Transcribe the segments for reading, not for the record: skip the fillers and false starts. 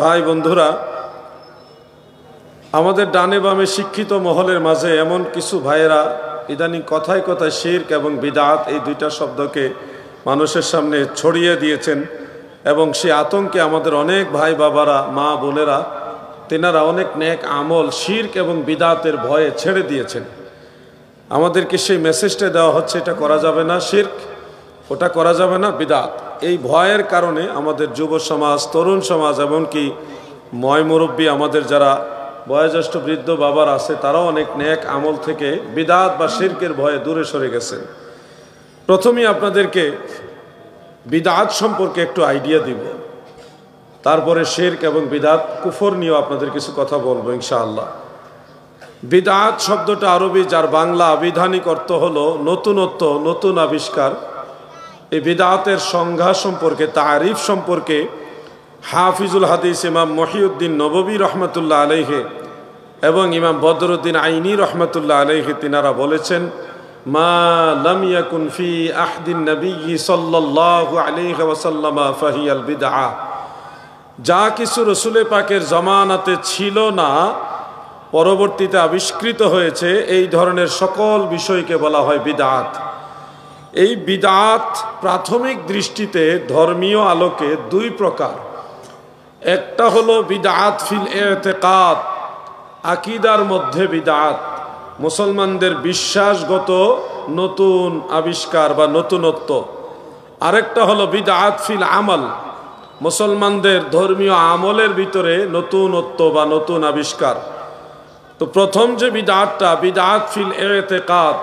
ভাই বন্ধুরা, আমাদের ডানে বামে শিক্ষিত মহলের মাঝে এমন কিছু ভাইয়েরা ইদানিং কথায় কথায় শিরক এবং বিদআত এই দুইটা শব্দকে মানুষের সামনে ছড়িয়ে দিয়েছেন এবং সেই আতঙ্কে আমাদের অনেক ভাই বাবারা, মা বোনেরা, তেনারা অনেক নেক আমল শিরক এবং বিদআতের ভয়ে ছেড়ে দিয়েছেন। আমাদেরকে সেই মেসেজটা দেওয়া হচ্ছে, এটা করা যাবে না শিরক, ওটা করা যাবে না বিদআত। এই ভয়ের কারণে আমাদের যুব সমাজ, তরুণ সমাজ, এমনকি ময় মুরব্বী, আমাদের যারা বয়োজ্যেষ্ঠ বৃদ্ধ বাবার আছে, তারাও অনেক নেক আমল থেকে বিদআত বা শিরকের ভয়ে দূরে সরে গেছেন। প্রথমেই আপনাদেরকে বিদআত সম্পর্কে একটু আইডিয়া দিব, তারপরে শিরক এবং বিদআত কুফর নিয়েও আপনাদের কিছু কথা বলবো ইনশাআল্লাহ। বিদআত শব্দটা আরবি, যার বাংলা আবিধানিক অর্থ হলো নতুনত্ব, নতুন আবিষ্কার। এই বিদআতের সংজ্ঞা সম্পর্কে, তারিফ সম্পর্কে হাফিজুল হাদিস ইমাম মহিউদ্দিন নববী রহমতুল্লাহ আলাইহি এবং ইমাম বদরুদ্দিন আইনি রহমতুল্লাহ আলাইহি তিনারা বলেছেন, মা লাম ইয়াকুন ফি আহদিন নবী সাল্লাল্লাহু আলাইহি ওয়াসাল্লাম ফাহিয়াল বিদআহ। যা কিছু রসুল পাকের জামানাতে ছিল না, পরবর্তীতে আবিষ্কৃত হয়েছে, এই ধরনের সকল বিষয়কে বলা হয় বিদআত। এই বিদআত প্রাথমিক দৃষ্টিতে ধর্মীয় আলোকে দুই প্রকার। একটা হলো বিদআত ফিল ইতিকাদ, আকীদার মধ্যে বিদআত, মুসলমানদের বিশ্বাসগত নতুন আবিষ্কার বা নতুনত্ব। আরেকটা হলো বিদআত ফিল আমাল, মুসলমানদের ধর্মীয় আমলের ভিতরে নতুনত্ব বা নতুন আবিষ্কার। তো প্রথম যে বিদআতটা, বিদআত ফিল ইতিকাদ,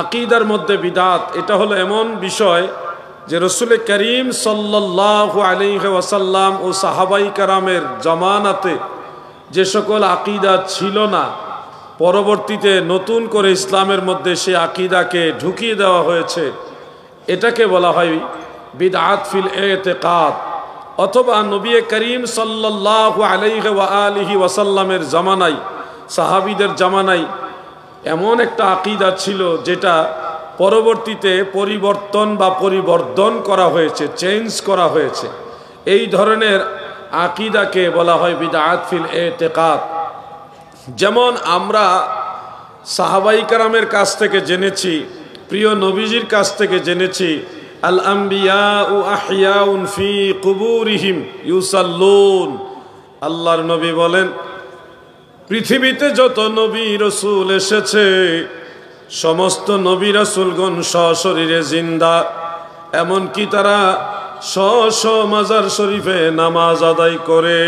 আকীদার মধ্যে বিদআত, এটা হলো এমন বিষয় যে রসুল করিম সাল্লাল্লাহু আলাইহি ওয়াসাল্লাম ও সাহাবাই কারামের জামানাতে যে সকল আকীদা ছিল না, পরবর্তীতে নতুন করে ইসলামের মধ্যে সে আকীদাকে ঢুকিয়ে দেওয়া হয়েছে, এটাকে বলা হয় বিদআত ফিল ইতিকাদ। অথবা নবী করিম সাল্লাল্লাহু আলাইহি ওয়া আলিহি ওয়াসাল্লামের জামানায়, সাহাবীদের জামানায় এমন একটা আকীদা ছিল যেটা পরবর্তীতে পরিবর্তন বা পরিবর্ধন করা হয়েছে, চেঞ্জ করা হয়েছে। এই ধরনের আকীদাকে বলা হয় বিদআত ফিল ইতিকাদ। যেমন আমরা সাহাবাই কারামের কাছ থেকে জেনেছি, প্রিয় নবীজির কাছ থেকে জেনেছি, আল আম্বিয়াউ আহইয়াউন ফি কুবুরিহিম ইউসাল্লুন। আল্লাহর নবী বলেন, পৃথিবীতে যত নবী রাসূল এসেছে, সমস্ত নবী রাসূলগণ সশরীরে জিন্দা, এমনকি তারা স্ব মাজার শরীফে নামাজ আদায় করে।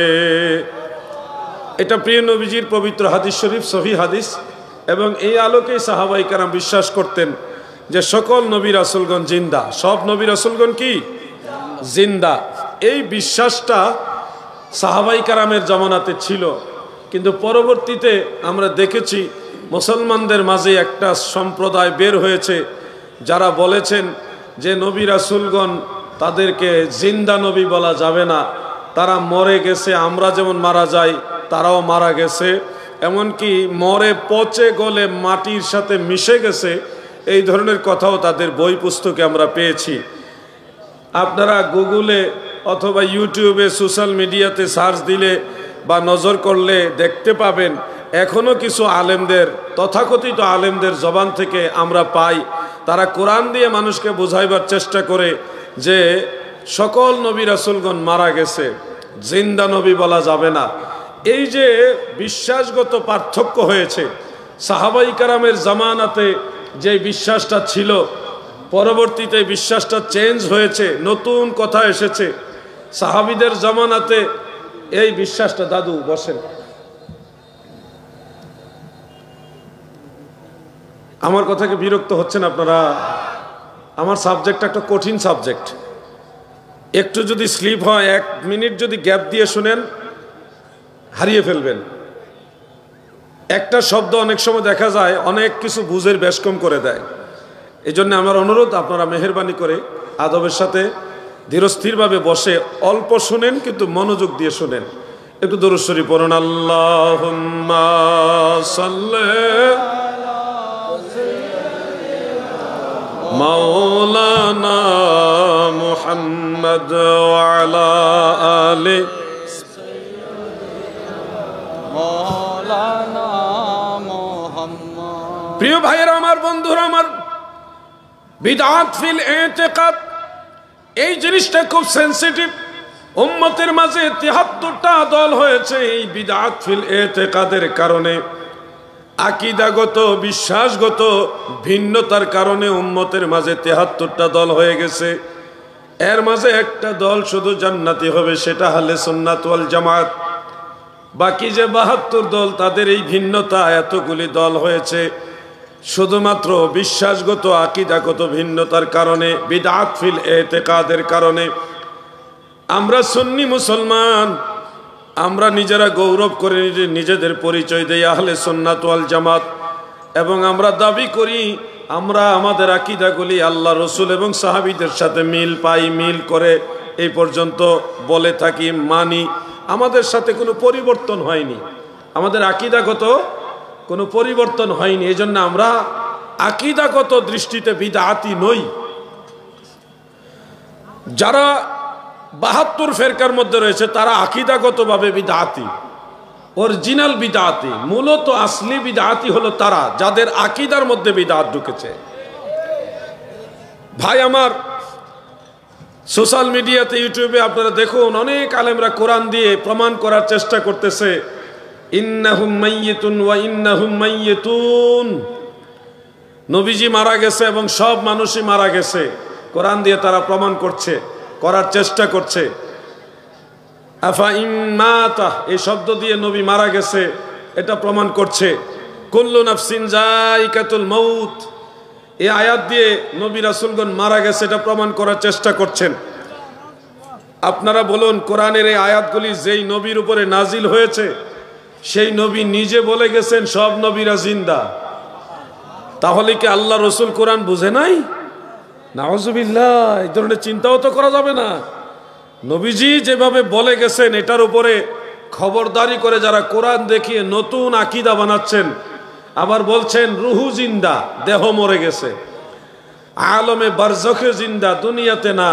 এটা প্রিয় নবীজির পবিত্র হাদিস শরীফ, সহিহ হাদিস। এবং এই আলোকেই সাহাবাই কারাম বিশ্বাস করতেন যে সকল নবী রাসূলগণ জিন্দা, সব নবী রাসূলগণ কি জিন্দা। এই বিশ্বাসটা সাহাবাই কারামের জামানাতে ছিল, কিন্তু পরবর্তীতে আমরা দেখেছি মুসলমানদের মাঝে একটা সম্প্রদায় বের হয়েছে যারা বলেছেন যে নবী রাসূলগণ, তাদেরকে জিন্দা নবী বলা যাবে না, তারা মরে গেছে, আমরা যেমন মারা যাই তারাও মারা গেছে, এমনকি মরে পচে গলে মাটির সাথে মিশে গেছে। এই ধরনের কথাও তাদের বই পুস্তকে আমরা পেয়েছি। আপনারা গুগলে অথবা ইউটিউবে, সোশ্যাল মিডিয়াতে সার্চ দিলে বা নজর করলে দেখতে পাবেন, এখনও কিছু আলেমদের, তথাকথিত আলেমদের জবান থেকে আমরা পাই, তারা কোরআন দিয়ে মানুষকে বোঝাইবার চেষ্টা করে যে সকল নবী রাসূলগণ মারা গেছে, জিন্দা নবী বলা যাবে না। এই যে বিশ্বাসগত পার্থক্য হয়েছে, সাহাবাই কারামের জামানাতে যে বিশ্বাসটা ছিল, পরবর্তীতে বিশ্বাসটা চেঞ্জ হয়েছে, নতুন কথা এসেছে। সাহাবীদের জামানাতে এই বিশ্বাসটা, দাদু বসেন, আমার কথাকে বিরক্ত হচ্ছেন আপনারা? আমার সাবজেক্টটা একটা কঠিন সাবজেক্ট, একটু যদি স্লিপ হয়, 1 মিনিট যদি গ্যাপ দিয়ে শুনেন, হারিয়ে ফেলবেন। একটা শব্দ অনেক সময় দেখা যায় অনেক কিছু বুঝের বেশ কম করে দেয়। এই জন্য আমার অনুরোধ, আপনারা মেহেরবানি করে আদবের সাথে ধীরস্থিরভাবে বসে অল্প শুনেন, কিন্তু মনোযোগ দিয়ে শুনেন। একটু দরুদ শরীফ পড়ুন। আল্লাহুম্মা সাল্লি মাওলানা মুহাম্মদ ওয়া আলা আলি মৌলানা মুহাম্মদ। প্রিয় ভাইয়েরা আমার, বন্ধুরা আমার, বিদআত ফিল ইতিকাদ এই জিনিসটা খুব সেনসিটিভ। উম্মতের মাঝে ৭৩টা দল হয়েছে এই বিদআত ফিল ইতিকাদের কারণে। আকীদাগত বিশ্বাসগত ভিন্নতার কারণে উম্মতের মাঝে ৭৩টা দল হয়ে গেছে। এর মাঝে একটা দল শুধু জান্নাতি হবে, সেটা আহলে সুন্নাত ওয়াল জামাত। বাকি যে ৭২ দল, তাদের এই ভিন্নতা, এতগুলি দল হয়েছে শুধুমাত্র বিশ্বাসগত আকীদাগত ভিন্নতার কারণে, বিদআত ফিল ইতিকাদের কারণে। আমরা সুন্নি মুসলমান, আমরা নিজেরা গৌরব করে নিজেদের পরিচয় দেই আহলে সুন্নাত ওয়াল জামাত, এবং আমরা দাবি করি আমরা আমাদের আকীদাগুলি আল্লাহ রসুল এবং সাহাবীদের সাথে মিল পাই, মিল করে এই পর্যন্ত বলে থাকি, মানি। আমাদের সাথে কোনো পরিবর্তন হয়নি, আমাদের আকীদাগত কোনো পরিবর্তন হয়নি। এই জন্য আমরা আকীদাগত দৃষ্টিতে বিদআতি নই। যারা ৭২ ফেরকার মধ্যে রয়েছে তারা আকীদাগতভাবে বিদআতি, অরিজিনাল বিদআতি। মূলত আসলি বিদআতি হলো তারা যাদের আকীদার মধ্যে বিদআত ঢুকেছে। ভাই আমার, সোশ্যাল মিডিয়াতে, ইউটিউবে আপনারা দেখুন, অনেক আলেমরা কোরআন দিয়ে প্রমাণ করার চেষ্টা করতেছে ইন্নাহুম মাইয়িতুন ওয়া ইন্নাহুম মাইয়িতুন, নবীজি মারা গেছে এবং সব মানুষই মারা গেছে। কোরআন দিয়ে তারা প্রমাণ করছে, করার চেষ্টা করছে। আফা ইম্মাতা, এই শব্দ দিয়ে নবী মারা গেছে এটা প্রমাণ করছে। কুল্লু নাফসিন যায়িকাতুল মাউত, এই আয়াত দিয়ে নবী রাসূলগণ মারা গেছে এটা প্রমাণ করার চেষ্টা করছেন। আপনারা বলুন, কোরআনের এই আয়াতগুলি যেই নবীর উপরে নাজিল হয়েছে সেই নবী নিজে বলে গেছেন সব নবীরা জিন্দা, তাহলে কি আল্লাহ রসুল কোরআন বুঝে নাই? নাউজুবিল্লাহ, এই ধরনের চিন্তাও তো করা যাবে না। নবীজি যেভাবে বলে গেছেন এটার উপরে খবরদারি করে যারা কোরআন দেখিয়ে নতুন আকীদা বানাচ্ছেন, আবার বলছেন রুহু জিন্দা, দেহ মরে গেছে, আলমে বারজখে জিন্দা, দুনিয়াতে না,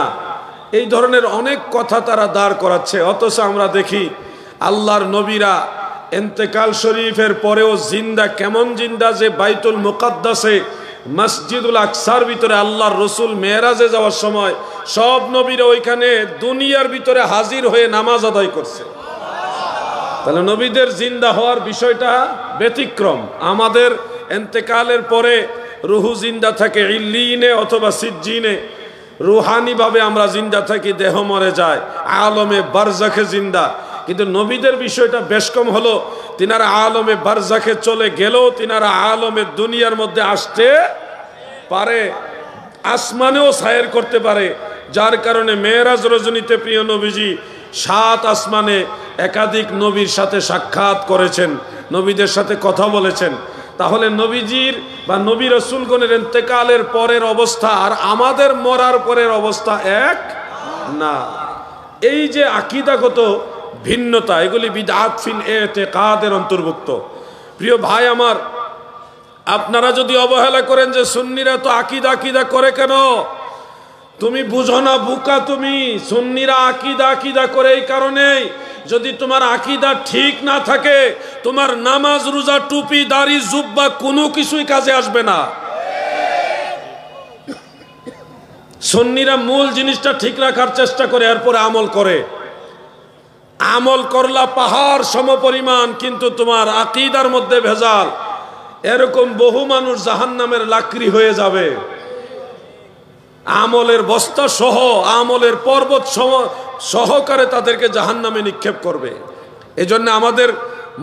এই ধরনের অনেক কথা তারা দাঁড় করাচ্ছে। অথচ আমরা দেখি আল্লাহর নবীরা ইন্তেকাল শরীফের পরেও জিন্দা। কেমন জিন্দা? যে বাইতুল মুকাদ্দাসে মসজিদুল আকসার ভিতরে আল্লাহর রসুল মেরাজে যাওয়ার সময় সব নবীরা ওইখানে দুনিয়ার ভিতরে হাজির হয়ে নামাজ আদায় করছে। তাহলে নবীদের জিন্দা হওয়ার বিষয়টা ব্যতিক্রম। আমাদের ইন্তেকালের পরে রুহু জিন্দা থাকে ইল্লিনে অথবা সিজ্জিনে, রুহানিভাবে আমরা জিন্দা থাকি, দেহ মরে যায়, আলমে বারজাখে জিন্দা। কিন্তু নবীদের বিষয়টা বেশ কম হলো, তিনারা আলমে বারজাখে চলে গেলেও তিনারা আলমে দুনিয়ার মধ্যে আসতে পারে, আসমানেও সায়ের করতে পারে। যার কারণে মেরাজ রজনীতে প্রিয় নবীজি 7 আসমানে একাধিক নবীর সাথে সাক্ষাৎ করেছেন, নবীদের সাথে কথা বলেছেন। তাহলে নবীজির বা নবী রাসূলগণের ইন্তেকালের পরের অবস্থা আর আমাদের মরার পরের অবস্থা এক না। এই যে আকীদাগত ভিন্নতা, এগুলি বিদআত ফিল ইতিকাদের অন্তর্ভুক্ত। প্রিয় ভাই আমার, আপনারা যদি অবহেলা করেন যে সুন্নিরা তো আকীদা আকীদা করে কেন, তুমি বুঝো না বুকা। তুমি সুন্নিরা আকীদা আকীদা করে এই কারণেই, যদি তোমার আকীদা ঠিক না থাকে তোমার নামাজ রোজা টুপি দাড়ি জুব্বা কোনো কিছুই কাজে আসবে না। সুন্নিরা মূল জিনিসটা ঠিক রাখার চেষ্টা করে, এরপরে আমল করে। আমল করলা পাহাড় সমপরিমাণ, কিন্তু তোমার আকীদার মধ্যে ভেজাল, এরকম বহু মানুষ জাহান্নামের লাকড়ি হয়ে যাবে। আমলের বস্তা সহ, আমলের পর্বত সহকারে তাদেরকে জাহান্নামে নিক্ষেপ করবে। এজন্য আমাদের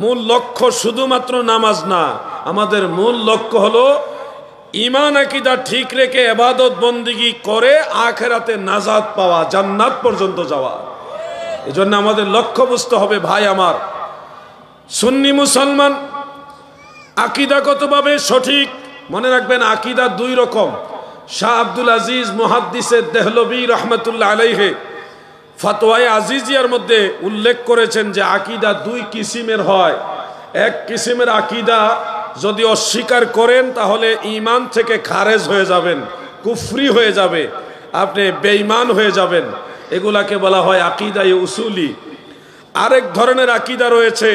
মূল লক্ষ্য শুধুমাত্র নামাজ না, আমাদের মূল লক্ষ্য হলো ঈমান আকীদা ঠিক রেখে ইবাদত বন্দেগী করে আখিরাতে নাজাত পাওয়া, জান্নাত পর্যন্ত যাওয়া। এজন্য আমাদের লক্ষ্য বুঝতে হবে ভাই আমার। সুন্নি মুসলমান আকীদাগতভাবে সঠিক, মনে রাখবেন আকীদা 2 রকম। শাহ আব্দুল আজিজ মুহাদ্দিসে দেহলভী রহমতুল্লাহ আলাইহি ফতোয়ায়ে আজিজিয়ার মধ্যে উল্লেখ করেছেন যে আকীদা 2 কিসিমের হয়। এক কিসিমের আকীদা যদি অস্বীকার করেন তাহলে ঈমান থেকে খারেজ হয়ে যাবেন, কুফরি হয়ে যাবে, আপনি বেঈমান হয়ে যাবেন। এগুলাকে বলা হয় আকীদায়ে উসুলি। আরেক ধরনের আকীদা রয়েছে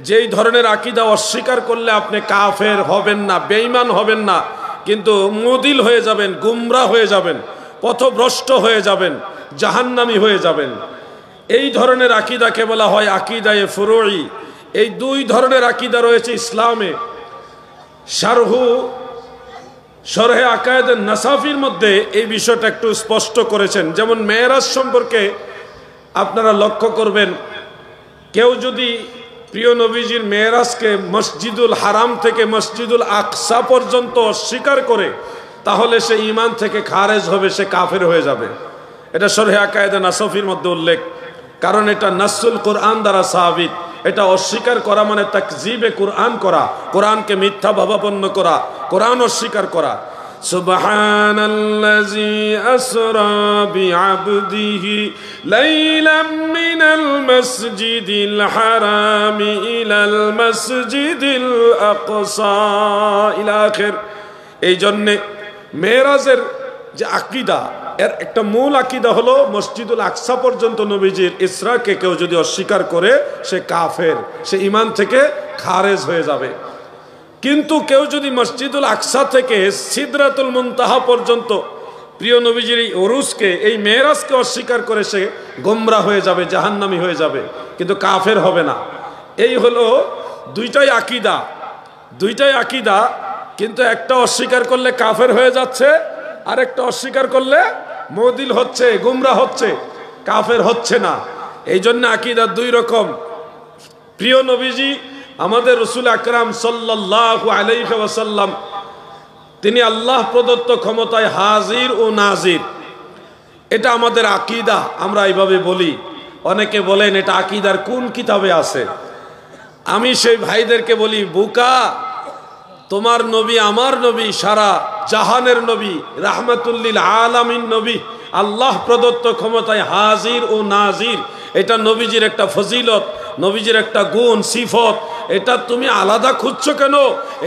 যেই ধরনের আকীদা অস্বীকার করলে আপনি কাফের হবেন না, বেঈমান হবেন না, কিন্তু মুদিল হয়ে যাবেন, গুমরা হয়ে যাবেন, পথভ্রষ্ট হয়ে যাবেন, জাহান্নামী হয়ে যাবেন। এই ধরনের আকীদাকে বলা হয় আকীদায়ে ফুরুই। এই দুই ধরনের আকীদা রয়েছে ইসলামে। শরহে আকায়েদে নাসাফির মধ্যে এই বিষয়টা একটু স্পষ্ট করেছেন। যেমন মেরাজ সম্পর্কে আপনারা লক্ষ্য করবেন, কেউ যদি প্রিয় নবীজির মেরাজকে মসজিদুল হারাম থেকে মসজিদুল আকসা পর্যন্ত অস্বীকার করে, তাহলে সে ঈমান থেকে খারেজ হবে, সে কাফের হয়ে যাবে। এটা শরহে আকায়েদে নাসাফির মধ্যে উল্লেখ, কারণ এটা নাসুল কোরআন দ্বারা সাবিত। এটা অস্বীকার করা মানে তাকজিবে কোরআন করা, কোরআনকে মিথ্যা ভাবাপন্ন করা, কোরআন অস্বীকার করা। সুবহানাল্লাযী আসরা বিআবদিহি লাইলাম মিনাল মাসজিদিল হারামি ইলাল মাসজিদিল আকসা ইলা আখির। এই জন্যে মেরাজের যে আকীদা, এর একটা মূল আকীদা হলো মসজিদুল আকসা পর্যন্ত নবীজির ইসরাকে কেউ যদি অস্বীকার করে, সে কাফের, সে ঈমান থেকে খারেজ হয়ে যাবে। কিন্তু কেউ যদি মসজিদুল আকসা থেকে সিদরাতুল মুনতাহা পর্যন্ত প্রিয় নবীজির এই উরুসকে, এই মেরাজকে অস্বীকার করে, সে গোমরা হয়ে যাবে, জাহান্নামী হয়ে যাবে, কিন্তু কাফের হবে না। এই হলো দুইটাই আকীদা, কিন্তু একটা অস্বীকার করলে কাফের হয়ে যাচ্ছে, আরেকটা অস্বীকার করলে মুদিল হচ্ছে, গুমরা হচ্ছে, কাফের হচ্ছে না। এই জন্য আকীদা দুই রকম। প্রিয় নবীজি আমাদের রাসূল আকরাম সাল্লাল্লাহু আলাইহি ওয়াসাল্লাম, তিনি আল্লাহ প্রদত্ত ক্ষমতায় হাজির ও নাজির। এটা আমাদের আকীদা, আমরা এইভাবে বলি। অনেকে বলেন এটা আকীদার কোন কিতাবে আছে? আমি সেই ভাইদেরকে বলি, বুকা, তোমার নবী, আমার নবী, সারা জাহানের নবী, রাহমাতুল্লিল আলামিন নবী, আল্লাহ প্রদত্ত ক্ষমতায় হাজির ও নাজির। এটা নবীজির একটা ফজিলত, নবীজির একটা গুণ, সিফত। এটা তুমি আলাদা খুঁজছো কেন?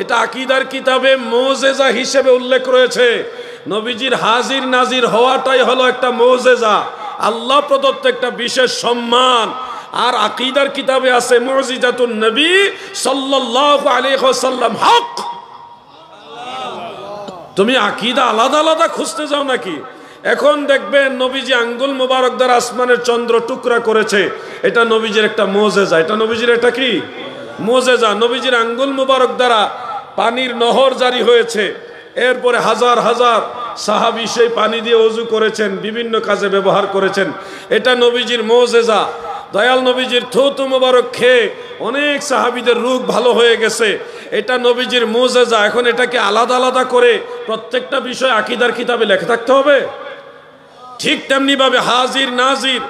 এটা আকীদার কিতাবে মুজিজা হিসেবে উল্লেখ রয়েছে। নবীজির হাজির নাজির হওয়াটাই হলো একটা মুজিজা, আল্লাহ প্রদত্ত একটা বিশেষ সম্মান। আর আকীদার কিতাবে আছে মুজিজাতুন নবী সাল্লাল্লাহু আলাইহি ওয়াসাল্লাম হক। তুমি আকীদা আলাদা আলাদা খুঁজতে যাও নাকি? এখন দেখবেন নবীজি আঙ্গুল মোবারক দ্বারা আসমানের চন্দ্র টুকরা করেছে, এটা নবীজির একটা মুজিজা। এটা নবীজির একটা কি মুজিজা? নবীজির আঙ্গুল মোবারক দ্বারা পানির নহর জারি হয়েছে, এরপরে হাজার হাজার সাহাবী সেই পানি দিয়ে ওযু করেছেন, বিভিন্ন কাজে ব্যবহার করেছেন। এটা নবীজির মুজিজা। দয়াল নবীজির থুতু মোবারক খেয়ে অনেক সাহাবীদের রোগ ভালো হয়ে গেছে, এটা নবীজির মুজিজা। এখন এটাকে আলাদা আলাদা করে প্রত্যেকটা বিষয় আকীদার কিতাবে লেখা থাকতে হবে? ঠিক তেমনি ভাবে হাজির নাজির,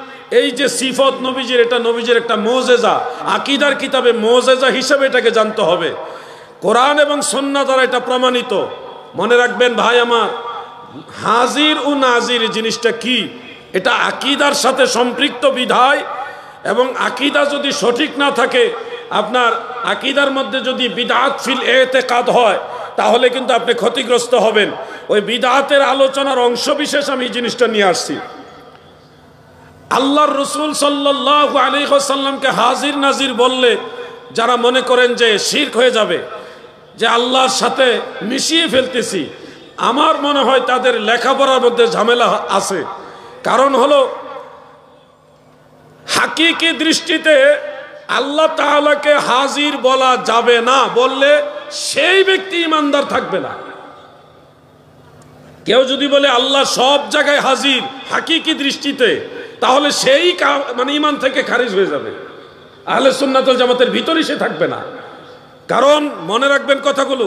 এই যে সিফত নবীজির, এটা নবীজির একটা মুজিজা। আকীদার কিতাবে মুজিজা হিসেবে এটাকে জানতে হবে। কোরআন এবং সুন্নাহ দ্বারা এটা প্রমাণিত। মনে রাখবেন ভাই আমার, হাজির ও নাজির জিনিসটা কি? এটা আকীদার সাথে সম্পৃক্ত বিধায়। এবং আকীদা যদি সঠিক না থাকে, আপনার আকীদার মধ্যে যদি বিদআত ফিল ইতিকাদ হয়, তাহলে কিন্তু আপনি ক্ষতিগ্রস্ত হবেন। ওই বিদআতের আলোচনার অংশ বিশেষ আমি এই জিনিসটা নিয়ে আসছি। আল্লাহর রাসূল সাল্লাল্লাহু আলাইহি ওয়াসাল্লামকে হাজির নাজির বললে যারা মনে করেন যে শিরক হয়ে যাবে, যে আল্লাহর সাথে মিশিয়ে ফেলতেছি, আমার মনে হয় তাদের লেখাপড়ার মধ্যে ঝামেলা আছে। কারণ হলো, হাকিকি দৃষ্টিতে আল্লাহ তাআলাকে হাজির বলা যাবে না, বললে সেই ব্যক্তি ইমানদার থাকবে না। কেউ যদি বলে আল্লাহ সব জায়গায় হাজির হাকিকি দৃষ্টিতে, তাহলে সেই মানে ইমান থেকে খারিজ হয়ে যাবে, আহলে সুন্নাত ওয়াল জামাতের ভিতরেই সে থাকবে না। কারণ মনে রাখবেন কথাগুলো,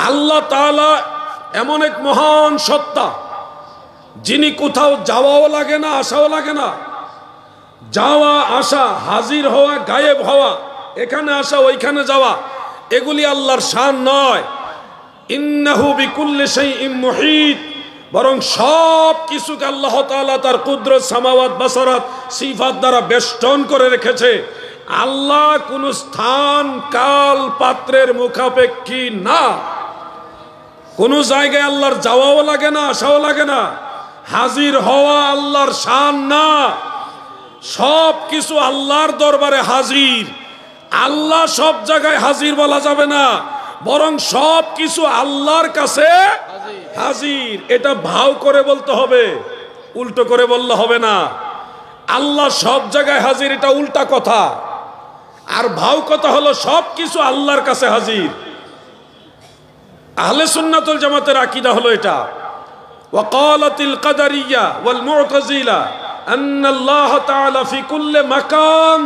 আল্লাহ তাআলা এমন এক মহান সত্তা, যিনি কোথাও যাওয়াও লাগে না, আসাও লাগে না। যাওয়া আসা, হাজির হওয়া, গায়েব হওয়া, এখানে আসা ওইখানে যাওয়া, এগুলি আল্লাহর শান নয়। ইন্নাহু বিকুল্লি শাইইন মুহিত, বরং সব কিছুকে আল্লাহ তাআলা তার কুদরত, সামাওয়াত, বাসারাত, সিফাত দ্বারা বেষ্টন করে রেখেছে। আল্লাহ কোন স্থান, কাল, পাত্রের মুখাপেক্ষী না। কোন জায়গায় আল্লাহর যাওয়াও লাগে না, আসাও লাগে না। হাজির হওয়া আল্লাহর শান না। সব কিছু আল্লাহর দরবারে হাজির, আল্লাহ সব জায়গায় হাজির বলা যাবে না, বরং সব কিছু আল্লাহর কাছে হাজির। এটা ভাও করে বলতে হবে, উল্টো করে বললে হবে না। আল্লাহ সব জায়গায় হাজির, এটা উল্টা কথা। আর ভাও কথা হলো সব কিছু আল্লাহর কাছে হাজির। আহলে সুন্নাতুল জামাতের আকীদা হলো এটা। ওয়াকালাতিল কাদারিয়া ওয়াল মু'তাজিলা আন্না আল্লাহ তাআলা ফি কুল্লি মাকান।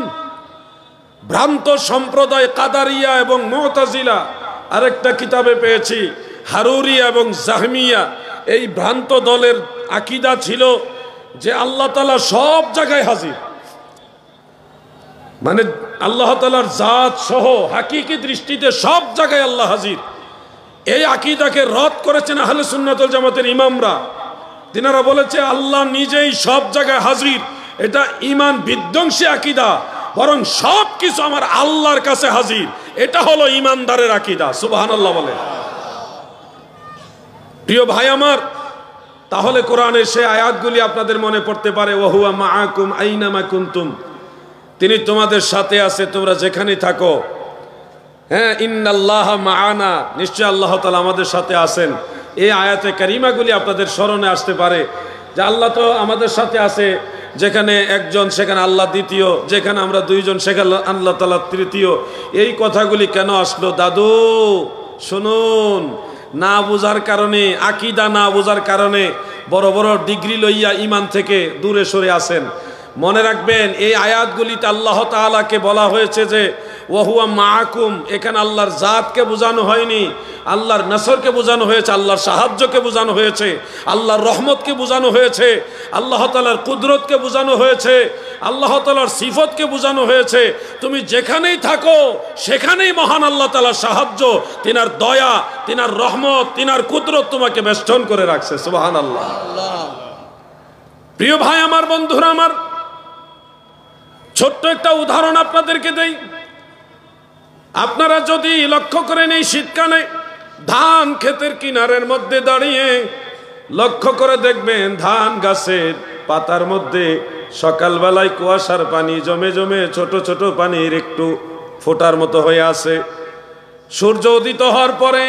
ভ্রান্ত সম্প্রদায় কাদারিয়া এবং মু'তাজিলা, আরেকটা কিতাবে পেয়েছি হারুরিয়া এবং জাহমিয়া, এই ভ্রান্ত দলের আকীদা ছিল যে আল্লাহ তাআলা সব জায়গায় হাজির, মানে আল্লাহ তাআলার জাত সহ হাকিকি দৃষ্টিতে সব জায়গায় আল্লাহ হাজির। এই আকীদাকে রদ করেছেন আহলে সুন্নাতুল জামাতের ইমামরা। তিনারা বলেছে আল্লাহ নিজেই সব জায়গায় হাজির, এটা ঈমান বিধ্বংসী আকীদা, বরং সব কিছু আমার আল্লাহর কাছে হাজির, এটা হলো ঈমানদারের আকীদা। সুবহানাল্লাহ বলে। প্রিয় ভাই আমার, তাহলে কোরআনের সেই আয়াতগুলি আপনাদের মনে পড়তে পারে, ওয়া হুয়া মাআকুম আইনামা কুনতুম, তিনি তোমাদের সাথে আছে তোমরা যেখানে থাকো। হ্যাঁ, ইন্নাল্লাহা মাআনা, নিশ্চয় আল্লাহ তাআলা আমাদের সাথে আছেন। এই আয়াতে কারিমাগুলি আপনাদের স্মরণে আসতে পারে যে আল্লাহ তো আমাদের সাথে আছে, যেখানে একজন সেখানে আল্লাহ দ্বিতীয়, যেখানে আমরা দুইজন সেখানে আল্লাহ তাআলা তৃতীয়। এই কথাগুলি কেন আসলো? দাদু শুনুন, না বোঝার কারণে, আকীদা না বোঝার কারণে বড় বড় ডিগ্রি লইয়া ঈমান থেকে দূরে সরে আসেন। মনে রাখবেন, এই আয়াতগুলিতে আল্লাহ তাআলাকে বলা হয়েছে যে ওয়া হুয়া মাআকুম, এখানে আল্লাহর জাতকে বোঝানো হয়নি, আল্লাহর নসরকে বোঝানো হয়েছে, আল্লাহর সাহায্যকে বোঝানো হয়েছে, আল্লাহর রহমতকে বোঝানো হয়েছে, আল্লাহ তাআলার কুদরতকে বোঝানো হয়েছে, আল্লাহ তাআলার সিফতকে বোঝানো হয়েছে। তুমি যেখানেই থাকো সেখানেই মহান আল্লাহ তাআলার সাহায্য, তিনার দয়া, তিনার রহমত, তিনার কুদরত তোমাকে বেষ্টন করে রাখছে। সুবহানাল্লাহ। প্রিয় ভাই আমার, বন্ধুরা আমার, ছোট্ট একটা উদাহরণ আপনাদেরকে দেই। আপনারা যদি লক্ষ্য করেন, এই শীতকালে ধান ক্ষেতের কিনারের মধ্যে দাঁড়িয়ে লক্ষ্য করে দেখবেন ধান গাছের পাতার মধ্যে সকালবেলায় কুয়াশার পানি জমে জমে ছোট ছোট পানির একটু ফোঁটার মতো হয়ে আছে। সূর্য উদিত হওয়ার পরে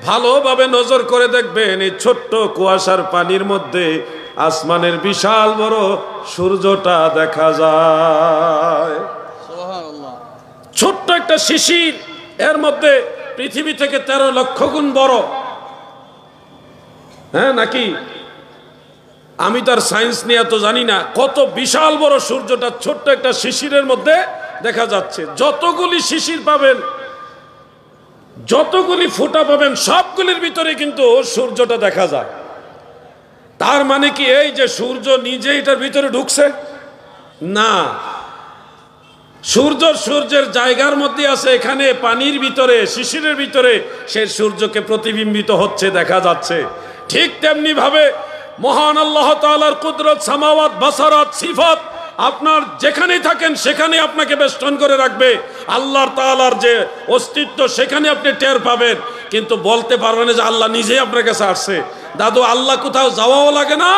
ভালোভাবে নজর করে দেখবেন এই ছোট্ট কুয়াশার পানির মধ্যে আসমানের বিশাল বড় সূর্যটা দেখা যায়। ছোট্ট একটা শিশির, এর মধ্যে পৃথিবী থেকে 13 লক্ষ গুণ বড়। হ্যাঁ নাকি? আমি তার সায়েন্স নিয়ে তো জানি না, কত বিশাল বড় সূর্যটা ছোট্ট একটা শিশিরের মধ্যে দেখা যাচ্ছে। যতগুলি শিশির পাবেন, যতগুলি ফোঁটা পাবেন, সবগুলির ভিতরে কিন্তু সূর্যটা দেখা যায়। তার মানে কি এই যে সূর্য নিজে এটার ভিতরে ঢুকছে? না, সূর্যের জায়গার মধ্যে আছে, এখানে পানির ভিতরে, শিশিরের ভিতরে সে সূর্যকে প্রতিবিম্বিত হচ্ছে, দেখা যাচ্ছে। ঠিক তেমনি ভাবে মহান আল্লাহ তাআলার কুদরত, সামাওয়াত, বাসারাত, সিফাত আপনার যেখানেই থাকেন সেখানে আপনাকে বেষ্টন করে রাখবে। আল্লাহ তাআলার যে অস্তিত্ব সেখানে আপনি টের পাবেন, কিন্তু বলতে পারবেন না যে আল্লাহ নিজেই আপনার কাছে আসছে। দাদু, আল্লাহ কোথাও যাওয়াও লাগে না,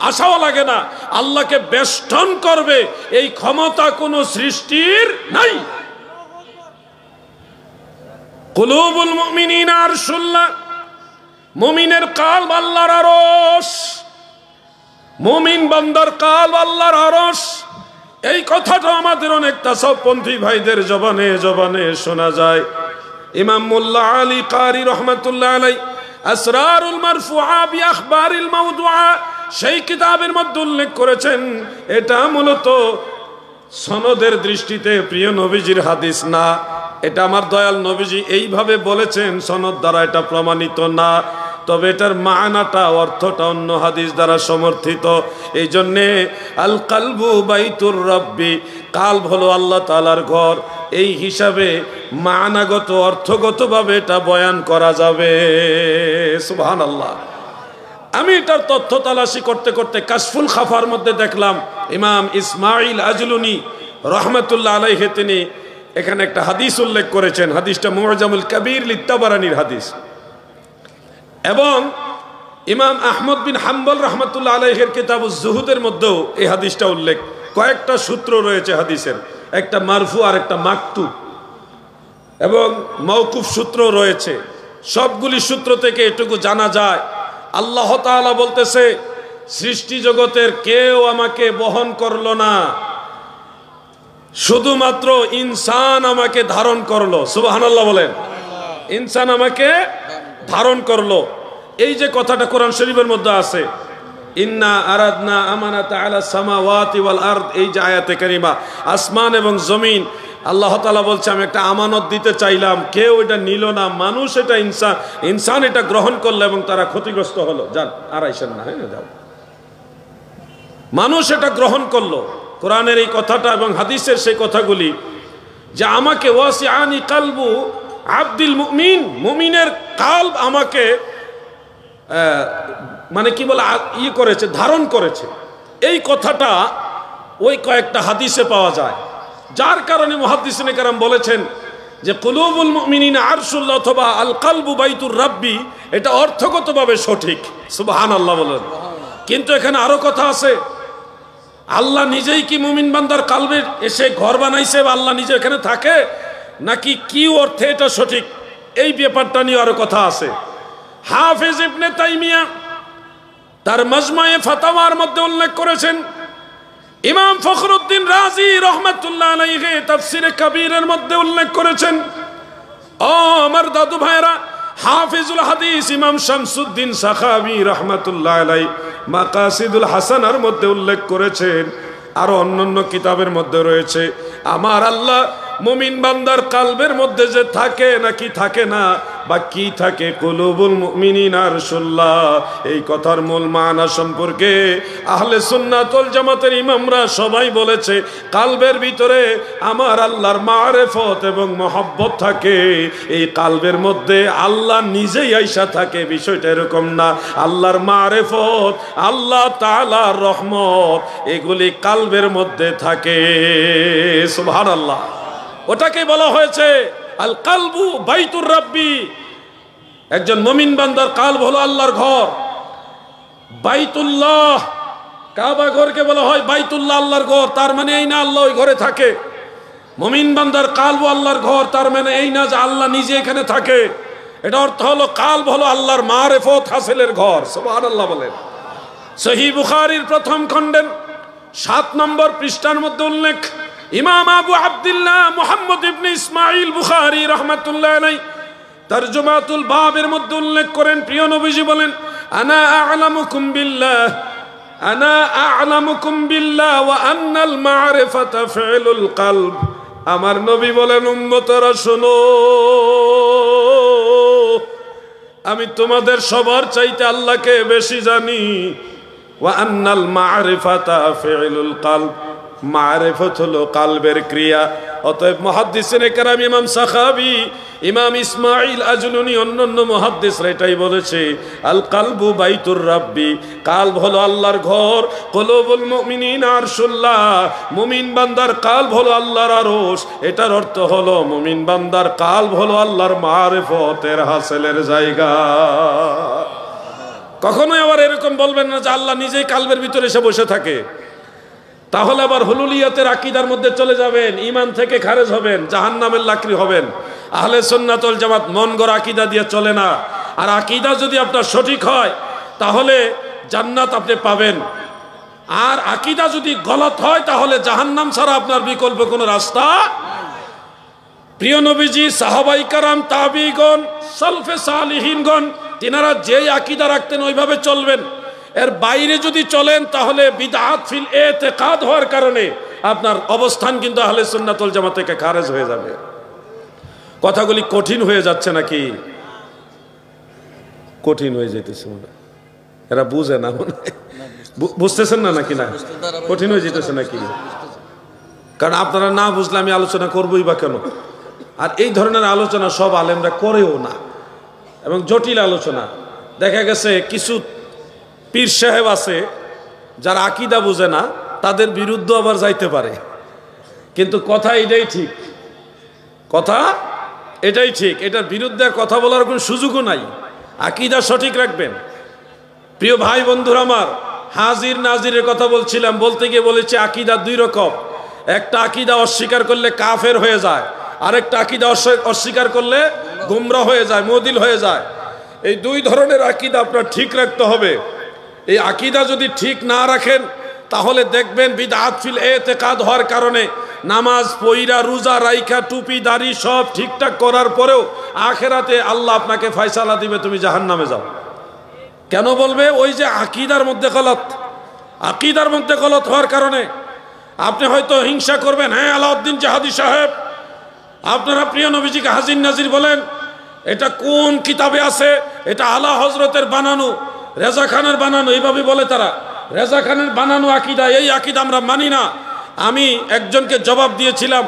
আশাও লাগে না, আল্লাহকে বেষ্টন করবে এই ক্ষমতা কোন সৃষ্টির নাই। কুলুবুল মুমিনিনা আরশুল্লাহ, মুমিনের কালব আল্লাহর আরশ, মুমিন বান্দার কালব আল্লাহর আরশ। এই কথাটা আমাদের অনেক তাসাউফপন্থী ভাইদের জবানে জবানে শোনা যায়। ইমাম মোল্লা আলী কারি রহমাতুল্লাহ আলাইহি আসরারুল মারফুআ বিআখবারিল মাওদুআ সেই কিতাবের মধ্যে উল্লেখ করেছেন, এটা মূলত সনদের দৃষ্টিতে প্রিয় নবীজির হাদিস না, এটা আমার দয়াল নবীজি এইভাবে বলেছেন, সনদ দ্বারা এটা প্রমাণিত না। তবে এটার মানাটা, অর্থটা অন্য হাদিস দ্বারা সমর্থিত। এই জন্যে আল কালবু বাইতুর রব্বি, কালব হলো আল্লাহ তাআলার ঘর, এই হিসাবে মানাগত অর্থগতভাবে এটা বয়ান করা যাবে। সুবহানাল্লাহ। আমি এটার তথ্য তালাশি করতে করতে কাশফুল খাফার মধ্যে দেখলাম ইমাম ইসমাইল আজলুনি রহমাতুল্লাহ আলাইহি তিনি এখানে একটা হাদিস উল্লেখ করেছেন। হাদিসটা মুআজামুল কবির লিত্তাবারানির হাদিস, এবং ইমাম আহমদ বিন হাম্বল রহমাতুল্লাহ আলাইহির কিতাবুজ জুহুদের মধ্যেও এই হাদিসটা উল্লেখ। কয়েকটা সূত্র রয়েছে হাদিসের, একটা মারফু আর একটা মাকতু। এবং মওকুফ সূত্র রয়েছে। সবগুলি সূত্র থেকে এটুকু জানা যায়, আল্লাহ তাআলা বলতেছে সৃষ্টি জগতের কেউ আমাকে বহন করলো না, শুধুমাত্র ইনসান আমাকে ধারণ করলো। সুবহানাল্লাহ বলেন। ইনসান আমাকে ধারণ করলো। এই যে কথাটা কোরআন শরীফের মধ্যে আছে, ইন্না আরাদনা আমানাতা আলা সামাওয়াতি ওয়াল আরদ, এই যে আয়াতে কারিমা, আসমান এবং জমিন, আল্লাহ তাআলা বলছে আমি একটা আমানত দিতে চাইলাম, কেউ এটা নিল না, মানুষ এটা ইনসান এটা গ্রহণ করলো এবং তারা ক্ষতিগ্রস্ত হলো। যান আর আইসেন না, হ্যাঁ যাও। মানুষ এটা গ্রহণ করলো। কোরআনের এই কথাটা এবং হাদিসের সেই কথাগুলি যে আমাকে ওয়াসিআনি কালবু আব্দুল মুমিন, মুমিনের কালব আমাকে মানে কি বলে ই করেছে, ধারণ করেছে। এই কথাটা ওই কয়েকটা হাদিসে পাওয়া যায়, যার কারণে মুহাদ্দিসিনে কেরাম বলেছেন যে কুলুবুল মুমিনিনা আরশুল্লাহ অথবা আল কালবু বাইতুর রাব্বি, এটা অর্থগতভাবে সঠিক। সুবহানাল্লাহ বলেন। কিন্তু এখানে আরো কথা আছে, আল্লাহ নিজেই কি মুমিন বান্দার কালবে এসে ঘর বানাইছে বা আল্লাহ নিজে এখানে থাকে, নাকি কি অর্থে এটা সঠিক, এই ব্যাপারটা নিয়ে আরো কথা আছে। হাফেজ ইবনে তাইমিয়া তার মাজমায়ে ফাতাওয়ার মধ্যে উল্লেখ করেছেন, ইমাম ফখরুদ্দিন রাজি রহমাতুল্লাহ আলাইহি তাফসিরে কবীরের মধ্যে উল্লেখ করেছেন। ও আমার দাদু ভাইরা, হাফিজুল হাদিস ইমাম শামসুদ্দিন সাখাবী রাহমাতুল্লাহ আলাইহি মাকাসিদুল হাসানার মধ্যে উল্লেখ করেছেন, আর অন্যান্য কিতাবের মধ্যে রয়েছে, আমার আল্লাহ মুমিন বান্দার কালবের মধ্যে যে থাকে নাকি থাকে না, বা কি থাকে, কুলুবুল মুমিনিনা আরশুল্লাহ, এই কথার মূল মানা সম্পর্কে আহলে সুন্নাত ওয়াল জামাতের ইমামরা সবাই বলেছে কালবের ভিতরে আমার আল্লাহর মারিফত এবং মহব্বত থাকে। এই কালবের মধ্যে আল্লাহ নিজেই আইসা থাকে, বিষয়টা এরকম না। আল্লাহর মারিফত, আল্লাহ তাআলার রহমত, এগুলি কালবের মধ্যে থাকে। সুবহানাল্লাহ। ওটাকে বলা হয়েছে আল কালবু বাইতুর রাব্বি। একজন মুমিন বান্দার কালব হলো আল্লাহর ঘর। বাইতুল্লাহ, কাবা ঘরকে বলা হয় বাইতুল্লাহ, আল্লাহর ঘর। তার মানে এই না আল্লাহ ওই ঘরে থাকে। মুমিন বান্দার কালব আল্লাহর ঘর, তার মানে এই না যে আল্লাহ নিজে এখানে থাকে। এটা অর্থ হলো কালব হলো আল্লাহর মারিফত হাসিলের ঘর। সুবহানাল্লাহ বলেন। সহিহ বুখারীর প্রথম খণ্ডের 7 নম্বর পৃষ্ঠার মধ্যে উল্লেখ, ইমাম আবু আব্দুল্লাহ মুহাম্মদ ইবনে ইসমাঈল বুখারী রাহমাতুল্লাহ আলাইহি তরজমাতুল বাবের মধ্যে উল্লেখ করেন, প্রিয় নবীজি বলেন, আনা আ'লামুকুম বিল্লাহ ওয়া আন্নাল মা'রিফাতা ফি'লুল কলব। আমার নবী বলেন, উম্মতরা শোনো, আমি তোমাদের সবার চাইতে আল্লাহকে বেশি জানি। ওয়া আন্নাল মা'রিফাতা ফি'লুল কলব, মারিফত হলো কালবের ক্রিয়া। অতএব মুহাদ্দিসিনে কেরাম ইমাম সাখাবী, ইমাম ইসমাঈল আজলুনি, অন্যান্য মুহাদ্দিসরা এটাই বলেছে, আল কালবু বাইতুর রাব্বি, কালব হলো আল্লাহর ঘর। কুলুবুল মুমিনিনা আরশুল্লাহ, মুমিন বান্দার কালব হলো আল্লাহর আরশ। এটার অর্থ হলো মুমিন বান্দার কালব হলো আল্লাহর মারিফতের হাসিলের জায়গা। কখনোই আবার এরকম বলবেন না যে আল্লাহ নিজেই কালবের ভিতরে এসে বসে থাকে, তাহলে আবার হুলুলিয়াতের আকীদার মধ্যে চলে যাবেন, ঈমান থেকে খারেজ হবেন, জাহান্নামের লাকড়ি হবেন। আহলে সুন্নাত ওয়াল জামাত মন গড়া আকীদা দিয়ে চলে না। আর আকীদা যদি আপনার সঠিক হয় তাহলে জান্নাত আপনি পাবেন, আর আকীদা যদি গলত হয় তাহলে জাহান্নাম ছাড়া আপনার বিকল্প কোনো রাস্তা। প্রিয় নবীজি, সাহাবায়ে কেরাম, তাবিঈগণ, সালফে সালিহিনগণ, তিনারা যেই আকীদা রাখতেন ওইভাবে চলবেন। এর বাইরে যদি চলেন তাহলে বিদআত ফিল ইতিকাদ হওয়ার কারণে আপনার অবস্থান কিন্তু আহলে সুন্নাত ওয়াল জামাত থেকে খারেজ হয়ে যাবে। কথাগুলি কঠিন হয়ে যাচ্ছে নাকি? কঠিন হয়ে যেতেছে মনে, এরা বুঝে না মনে, বুঝতেছেন না নাকি? না, কঠিন হয়ে যেতেছে নাকি? কারণ আপনারা না বুঝলে আমি আলোচনা করবই বা কেন? আর এই ধরনের আলোচনা সব আলেমরা করেও না, এবং জটিল আলোচনা। দেখা গেছে কিছু পীর সাহেব আছে যারা আকীদা বুঝে না, তাদের বিরুদ্ধে আবার যাইতে পারে, কিন্তু কথা এটাই ঠিক, কথা এটাই ঠিক, এটার বিরুদ্ধে কথা বলার কোনো সুযোগও নাই। আকীদা সঠিক রাখবেন। প্রিয় ভাই বন্ধুরা আমার, হাজির নাজিরের কথা বলছিলাম, বলতে গিয়ে বলেছি আকীদা দুই রকম। একটা আকীদা অস্বীকার করলে কাফের হয়ে যায়, আরেকটা আকীদা অস্বীকার করলে গুমরা হয়ে যায়, মুদিল হয়ে যায়। এই দুই ধরনের আকীদা আপনার ঠিক রাখতে হবে। এই আকীদা যদি ঠিক না রাখেন তাহলে দেখবেন বিদআত ফিল ইতিকাদ হওয়ার কারণে নামাজ পয়রা রোজা রাইখা টুপি দাড়ি সব ঠিকঠাক করার পরেও আখেরাতে আল্লাহ আপনাকে ফয়সালা দিবে তুমি জাহান্নামে যাও। কেন বলবে? ওই যে আকীদার মধ্যে গলত, আকীদার মধ্যে গলত হওয়ার কারণে। আপনি হয়তো হিংসা করবেন, হ্যাঁ আলাউদ্দিন জাহাদি সাহেব আপনারা প্রিয় নবীজিকে হাজির নাজির বলেন, এটা কোন কিতাবে আছে? এটা আলা হজরতের বানানো, রেজা খানের বানানো, এইভাবে বলে তারা। রেজা খানের বানানো আকীদা, এই আকীদা আমরা মানি না। আমি একজনকে জবাব দিয়েছিলাম,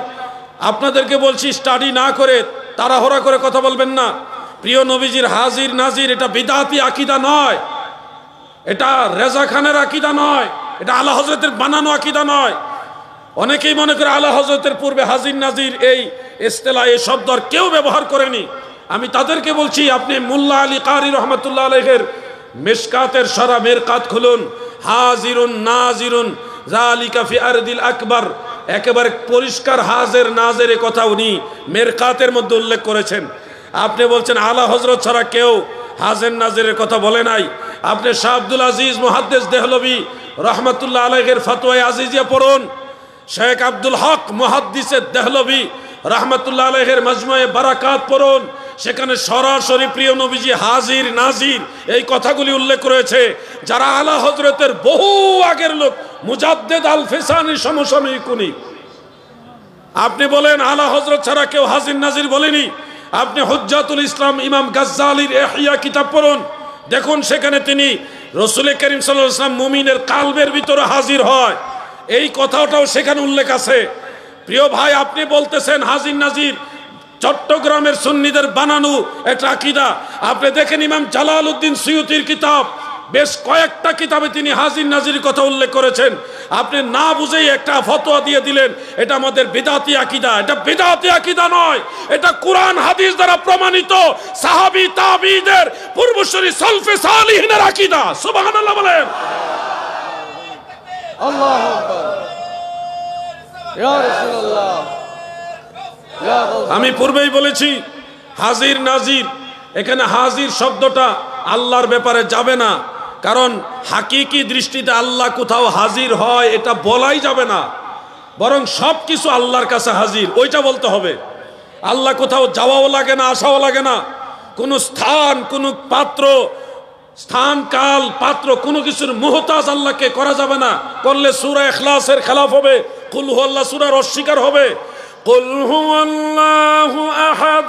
আপনাদেরকে বলছি স্টাডি না করে তাড়াহুড়া করে কথা বলবেন না। প্রিয় নবীজির হাজির নাজির এটা বিদআতি আকীদা নয়, এটা রেজা খানের আকীদা নয়, এটা আলা হজরতের বানানো আকীদা নয়। অনেকেই মনে করে আলা হজরতের পূর্বে হাজির নাজির এই ইস্তেলাহ এই শব্দ আর কেউ ব্যবহার করেনি। আমি তাদেরকে বলছি, আপনি মোল্লা আলী কারি রহমতুল্লাহ আলাইহির মিশকাতের সারা মিরকাত খুলুন, হাজিরুন নাজিরুন যালিকা ফি আরদিল আকবার, একেবারে পরিষ্কার হাজির নাজির এর কথা উনি মিরকাতের মধ্যে উল্লেখ করেছেন। আপনি বলছেন আলা হযরত ছাড়া কেউ হাজির নাজিরের কথা বলে নাই। আপনি শাহ আব্দুল আজিজ মুহাদ্দিস দেহলভী রহমতুল্লাহ আলাইহির ফতোয়া আজিজিয়া পড়ুন, শেখ আব্দুল হক মুহাদ্দিস দেহলভী রহমতুল্লাহ আলাইহির মাজমুয়ে বারাকাত পড়ুন, সেখানে সরাসরি প্রিয় নবীজি হাজির নাজির এই কথাগুলি উল্লেখ করেছে। যারা আলা হযরতের বহু আগের লোক, মুজাদ্দেদ আল ফিসানি সমসাময়িক উনি। আপনি বলেন আলা হযরত ছাড়া কেউ হাজির নাজির বলেনি। আপনি হুজ্জাতুল ইসলাম ইমাম গাজ্জালির ইহয়া কিতাব পড়ুন, দেখুন সেখানে তিনি রাসূল করিম সাল্লাল্লাহু আলাইহি ওয়াসাল্লাম মুমিনের কালবের ভিতরে হাজির হয়, এই কথাটাও সেখানে উল্লেখ আছে। প্রিয় ভাই, আপনি বলতেছেন হাজির নাজির চট্টগ্রামের সুন্নিদের বানানো একটা আকীদা। আপনি দেখেন ইমাম জালালউদ্দিন সুয়ুতির কিতাব, বেশ কয়েকটা কিতাবে তিনি হাজির নাজির কথা উল্লেখ করেছেন। আপনি না বুঝেই একটা ফতোয়া দিয়ে দিলেন এটা আমাদের বিদআতি আকীদা। এটা বিদআতি আকীদা নয়, এটা কোরআন হাদিস দ্বারা প্রমাণিত সাহাবী তাবেঈদের পূর্বসূরি সালফে সালিহিনের আকীদা। সুবহানাল্লাহ বলেন। আল্লাহু আকবার। ইয়া রাসূলুল্লাহ। আমি পূর্বেই বলেছি হাজির নাজির, এখানে হাজির শব্দটা আল্লাহর ব্যাপারে যাবে না, কারণ হাকিকি দৃষ্টিতে আল্লাহ কোথাও হাজির হয় এটা বলাই যাবে না, বরং সব কিছু আল্লাহর কাছে হাজির ওইটা বলতে হবে। আল্লাহ কোথাও যাওয়াও লাগে না, আসাও লাগে না। কোনো স্থান, কোনো পাত্র, স্থান কাল পাত্র কোনো কিছুর মুহতাজ আল্লাহকে করা যাবে না। করলে সূরা ইখলাসের খেলাফ হবে, কুল হুয়াল্লাহ সূরার অস্বীকার হবে। কুল হুয়াল্লাহু আহাদ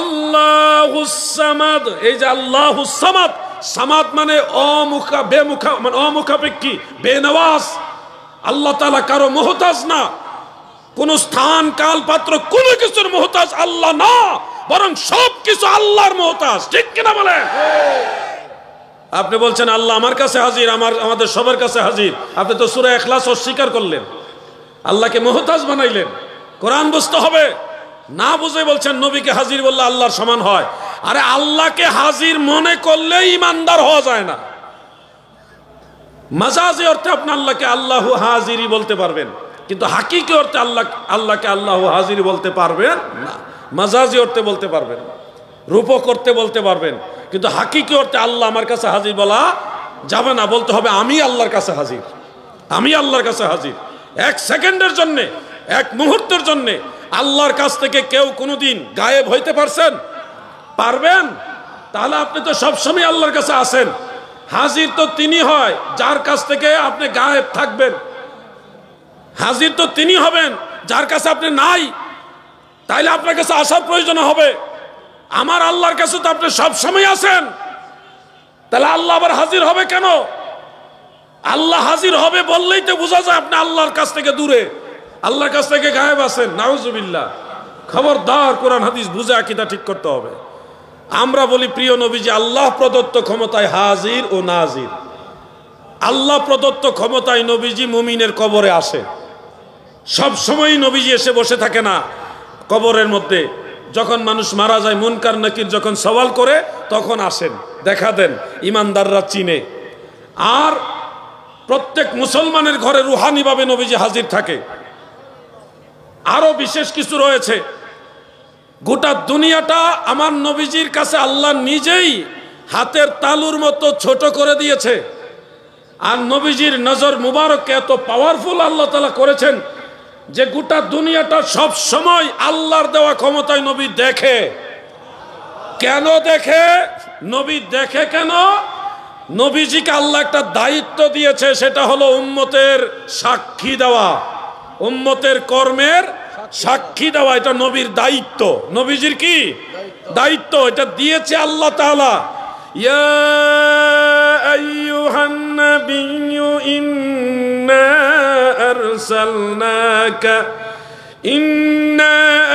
আল্লাহুস সামাদ, এই যে আল্লাহুস সামাদ, সামাদ মানে অমুখা বেমুখা, মানে অমুখাপেক্ষী বেনওয়াজ। আল্লাহ তাআলা কারো মুহতাজ না, কোন স্থান কাল পাত্র কোনো কিছুর মুহতাজ আল্লাহ না, বরং সব কিছু আল্লাহর মুহতাজ। ঠিক কিনা বলেন? আপনি বলছেন আল্লাহ আমার কাছে হাজির, আমাদের সবার কাছে হাজির। আপনি তো সূরা ইখলাস অস্বীকার করলেন, আল্লাহকে মুহতাজ বানাইলেন। কোরআন বুঝতে হবে, না বুঝে বলছেন নবীকে হাজির বললে আল্লাহর সমান হয়। আরে আল্লাহকে হাজির মনে করলে ইমানদার হওয়া যায় না। মাজাজি অর্থে আপনি আল্লাহকে আল্লাহু হাজিরি বলতে পারবেন, কিন্তু হাকিকি অর্থে আল্লাহকে আল্লাহু হাজিরি বলতে পারবেন না। মাজাজি অর্থে বলতে পারবেন, রূপক করতে বলতে পারবেন, কিন্তু হাকিকি অর্থে আল্লাহ আমার কাছে হাজির বলা যাবে না। বলতে হবে আমি আল্লাহর কাছে হাজির, আমি আল্লাহর কাছে হাজির। এক সেকেন্ডের জন্যে, এক মুহূর্তের জন্যে আল্লাহর কাছ থেকে কেউ কোনোদিন গায়েব হইতে পারবেন? তাহলে আপনি তো সবসময় আল্লাহর কাছে আছেন। হাজির তো তিনি হয় যার কাছ থেকে আপনি গায়েব থাকবেন, হাজির তো তিনি হবেন যার কাছে আপনি নাই, তাইলে আপনার কাছে আসার প্রয়োজন হবে। আমার আল্লাহর কাছে তো আপনি সবসময় আছেন, তাহলে আল্লাহ আবার হাজির হবে কেন? আল্লাহ হাজির হবে বললেই তো বোঝা যায় আপনি আল্লাহর কাছ থেকে দূরে, আল্লাহর কাছ থেকে গায়েব আছেন। নাউজুবিল্লাহ। খবরদার, কোরআন হাদিস বুঝে আকীদা ঠিক করতে হবে। আমরা বলি প্রিয় নবীজি আল্লাহ প্রদত্ত ক্ষমতায় হাজির ও নাজির। আল্লাহ প্রদত্ত ক্ষমতায় নবীজি মুমিনের কবরে আসে। সব সময় নবীজি এসে বসে থাকে না কবরের মধ্যে। যখন মানুষ মারা যায়, মুনকার নাকির যখন সওয়াল করে তখন আসেন, দেখা দেন, ইমানদাররা চিনে। আর প্রত্যেক মুসলমানের ঘরে রুহানিভাবে নবীজি হাজির থাকে। আরো বিশেষ কিছু রয়েছে, গোটা দুনিয়াটা আমার নবীজির কাছে আল্লাহ নিজেই হাতের তালুর মতো ছোট করে দিয়েছে। আর নবীজির নজর মুবারককে এত পাওয়ারফুল আল্লাহ তাআলা করেছেন যে গোটা দুনিয়াটা সব সময় আল্লাহর দেওয়া ক্ষমতায় নবী দেখে। কেন দেখে? নবী দেখে কেন? নবীজিকে আল্লাহ একটা দায়িত্ব দিয়েছে, সেটা হলো উম্মতের সাক্ষী দেওয়া, উম্মতের কর্মের সাক্ষী দেওয়া। এটা নবীর দায়িত্ব, নবীজির কি দায়িত্ব, এটা দিয়েছে আল্লাহ তাআলা। ইয়া আইয়ুহান নাবিয়্যু ইন্না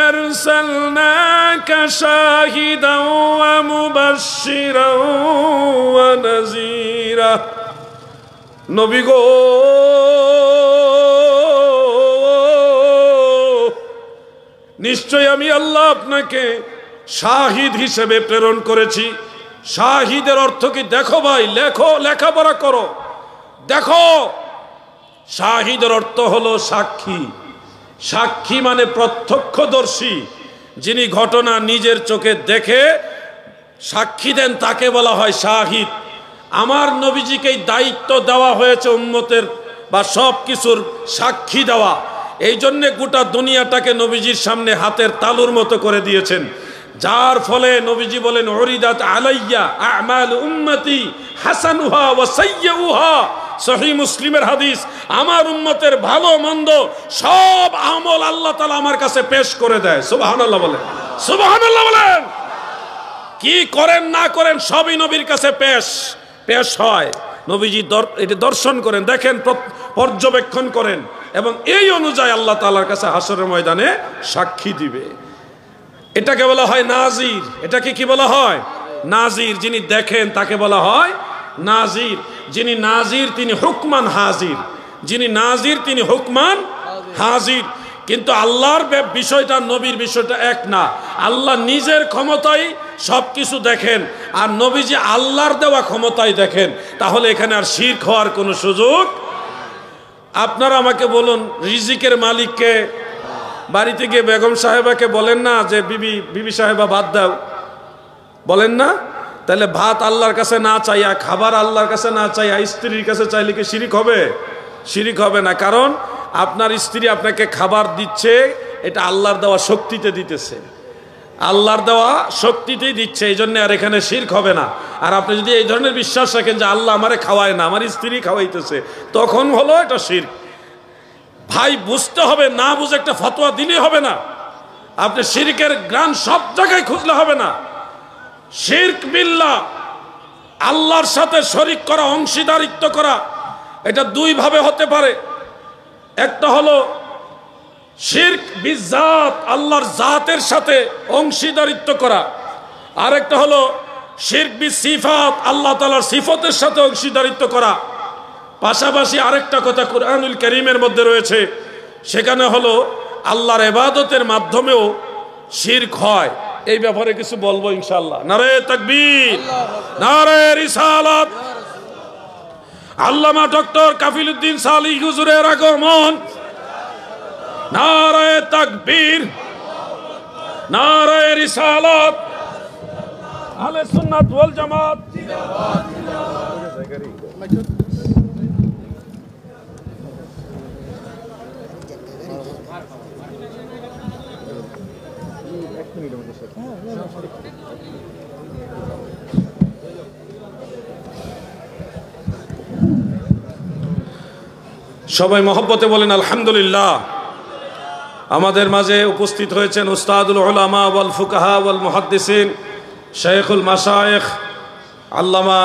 আরসালনাকা শাহিদাও ওয়া মুবাশশিরাও ওয়া নাযীরা। নবী গো, নিশ্চয় আমি আল্লাহ আপনাকে শাহিদ হিসেবে প্রেরণ করেছি। শাহিদের অর্থ কি? দেখো ভাই, লেখাপড়া করো, দেখো। শাহিদের অর্থ হলো সাক্ষী। সাক্ষী মানে প্রত্যক্ষদর্শী, যিনি ঘটনা নিজের চোখে দেখে সাক্ষী দেন, তাকে বলা হয় শাহিদ। আমার নবীজিকে দায়িত্ব দেওয়া হয়েছে উম্মতের বা সব কিছুর সাক্ষী দেওয়া। এই জন্যে গোটা দুনিয়াটাকে নবীজির সামনে হাতের তালুর মতো করে দিয়েছেন, যার ফলে নবীজি বলেন উরিদাত আলাইয়া আমাল উম্মতি হাসানুহা ওয়া সাইয়্যুহা। সহিহ মুসলিমের হাদিস, আমার উম্মতের ভালো মন্দ সব আমল আল্লাহ তাআলা আমার কাছে পেশ করে দেয়। সুবহানাল্লাহ বলেন, সুবহানাল্লাহ বলেন। কি করেন না করেন সবই নবীর কাছে পেশ হয়। নবীজি এটি দর্শন করেন, দেখেন, পর্যবেক্ষণ করেন, এবং এই অনুযায়ী আল্লাহ তাআলার কাছে হাসরের ময়দানে সাক্ষী দিবে। এটাকে বলা হয় নাজির। এটাকে কি বলা হয়? নাজির। যিনি দেখেন তাকে বলা হয় নাজির। যিনি নাজির তিনি হুকমান হাজির। যিনি নাজির তিনি হুকমান হাজির। কিন্তু আল্লাহর বিষয়টা নবীর বিষয়টা এক না। আল্লাহ নিজের ক্ষমতায় সবকিছু দেখেন, আর নবীজি আল্লাহর দেওয়া ক্ষমতায় দেখেন। তাহলে এখানে আর শিরক হওয়ার কোনো সুযোগ। আপনারা আমাকে বলুন, রিজিকের মালিককে? বাড়িতে গিয়ে বেগম সাহেবাকে বলেন না যে বিবি সাহেবা ভাত দাও? বলেন না? তাহলে ভাত আল্লাহর কাছে না চাইয়া, খাবার আল্লাহর কাছে না চাইয়া স্ত্রীর কাছে চাইলে কি শিরিক হবে? শিরিক হবে না। কারণ আপনার স্ত্রী আপনাকে খাবার দিচ্ছে, এটা আল্লাহর দেওয়া শক্তিতে দিতেছে, আল্লাহর দেওয়া শক্তিতেই দিচ্ছে। এই জন্য আর এখানে শিরক হবে না। আর আপনি যদি এই ধরনের বিশ্বাস রাখেন যে আল্লাহ আমারে খাওয়ায় না, আমার স্ত্রী খাওয়াইতেছে, তখন হলো এটা শিরক। ভাই বুঝতে হবে, না বুঝে একটা ফতোয়া দিলে হবে না। আপনি শিরকের গ্রান সব জায়গায় খুঁজলে হবে না। শিরক বিল্লাহ, আল্লাহর সাথে শরীক করা, অংশীদারিত্ব করা, এটা দুই ভাবে হতে পারে। একটা হলো শিরক বিজাত, আল্লাহর জাতের সাথে অংশীদারিত্ব করা। আরেকটা হলো শিরক বিসিফাত, আল্লাহ তাআলার সিফতের সাথে অংশীদারিত্ব করা। পাশাপাশি আরেকটা কথা কুরআনুল কারীমের মধ্যে রয়েছে, সেখানে হলো আল্লাহর ইবাদতের মাধ্যমেও শিরক হয়। এই ব্যাপারে কিছু বলবো ইনশাআল্লাহ। নারে তাকবীর, নারে রিসালাত। আল্লামা ডক্টর কাফিলউদ্দিন সালিহ হুজুরের আগমন। নারে তাকবীর, নারে রিসালাত। আহলে সুন্নাত ওয়াল জামাত জিন্দাবাদ, জিন্দাবাদ। সবাই মহব্বতে বলেন আলহামদুলিল্লাহ। আমাদের মাঝে উপস্থিত হয়েছেন উস্তাদুল উলামা ওয়াল ফুকাহা ওয়াল মুহাদ্দিসিন শাইখুল মাশায়েখ আল্লামা